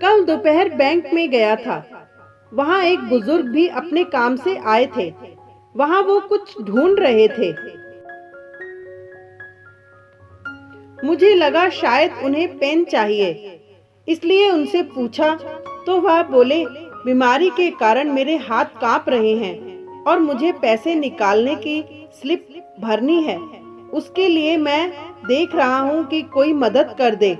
कल दोपहर बैंक में गया था। वहाँ एक बुजुर्ग भी अपने काम से आए थे। वहाँ वो कुछ ढूंढ रहे थे। मुझे लगा शायद उन्हें पेन चाहिए, इसलिए उनसे पूछा तो वह बोले, बीमारी के कारण मेरे हाथ कांप रहे हैं और मुझे पैसे निकालने की स्लिप भरनी है। उसके लिए मैं देख रहा हूँ कि कोई मदद कर दे।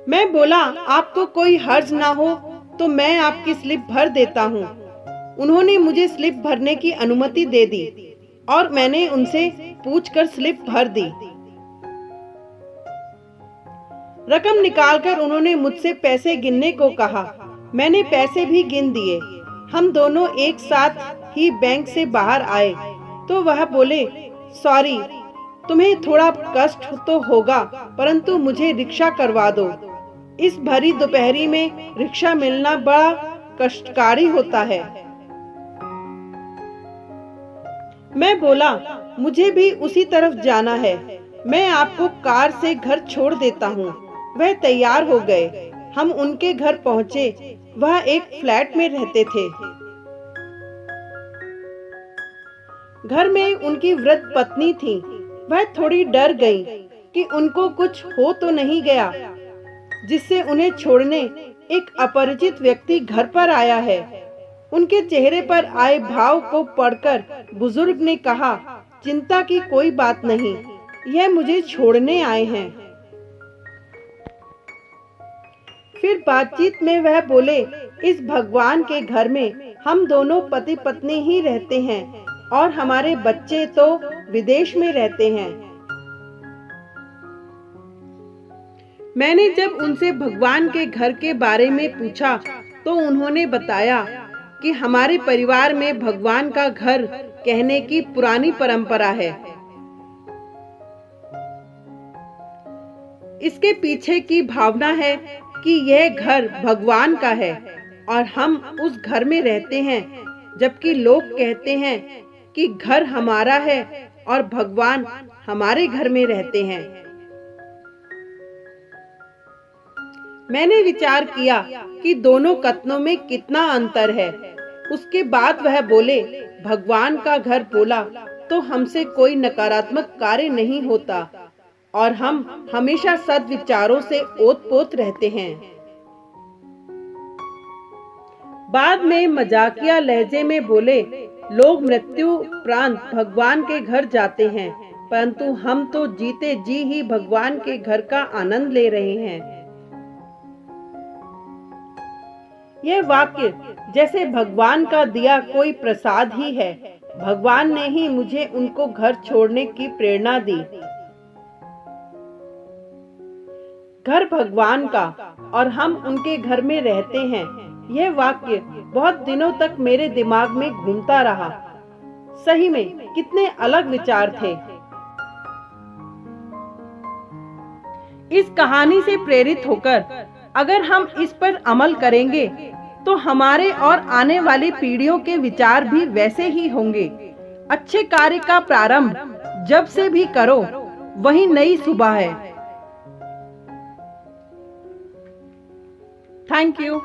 मैं बोला, आपको कोई हर्ज ना हो तो मैं आपकी स्लिप भर देता हूँ। उन्होंने मुझे स्लिप भरने की अनुमति दे दी और मैंने उनसे पूछकर स्लिप भर दी। रकम निकालकर उन्होंने मुझसे पैसे गिनने को कहा। मैंने पैसे भी गिन दिए। हम दोनों एक साथ ही बैंक से बाहर आए तो वह बोले, सॉरी, तुम्हें थोड़ा कष्ट तो होगा, परंतु मुझे रिक्शा करवा दो। इस भरी दोपहरी में रिक्शा मिलना बड़ा कष्टकारी होता है। मैं बोला, मुझे भी उसी तरफ जाना है। मैं आपको कार से घर छोड़ देता हूँ। वह तैयार हो गए। हम उनके घर पहुँचे। वह एक फ्लैट में रहते थे। घर में उनकी वृद्ध पत्नी थी। वह थोड़ी डर गई कि उनको कुछ हो तो नहीं गया, जिससे उन्हें छोड़ने एक अपरिचित व्यक्ति घर पर आया है। उनके चेहरे पर आए भाव को पढ़कर बुजुर्ग ने कहा, चिंता की कोई बात नहीं, यह मुझे छोड़ने आए हैं। फिर बातचीत में वह बोले, इस भगवान के घर में हम दोनों पति पत्नी ही रहते हैं और हमारे बच्चे तो विदेश में रहते हैं। मैंने जब उनसे भगवान के घर के बारे में पूछा तो उन्होंने बताया कि हमारे परिवार में भगवान का घर कहने की पुरानी परंपरा है। इसके पीछे की भावना है कि यह घर भगवान का है और हम उस घर में रहते हैं, जबकि लोग कहते हैं कि घर हमारा है और भगवान हमारे घर में रहते हैं। मैंने विचार किया कि दोनों कथनों में कितना अंतर है। उसके बाद वह बोले, भगवान का घर बोला तो हमसे कोई नकारात्मक कार्य नहीं होता और हम हमेशा सद्विचारों से ओत-पोत रहते हैं। बाद में मजाकिया लहजे में बोले, लोग मृत्यु उपरांत भगवान के घर जाते हैं, परंतु हम तो जीते जी ही भगवान के घर का आनंद ले रहे हैं। यह वाक्य जैसे भगवान का दिया कोई प्रसाद ही है। भगवान ने ही मुझे उनको घर छोड़ने की प्रेरणा दी। घर भगवान का और हम उनके घर में रहते हैं। यह वाक्य बहुत दिनों तक मेरे दिमाग में घूमता रहा। सही में कितने अलग विचार थे। इस कहानी से प्रेरित होकर अगर हम इस पर अमल करेंगे तो हमारे और आने वाली पीढ़ियों के विचार भी वैसे ही होंगे। अच्छे कार्य का प्रारंभ जब से भी करो, वही नई सुबह है। Thank you.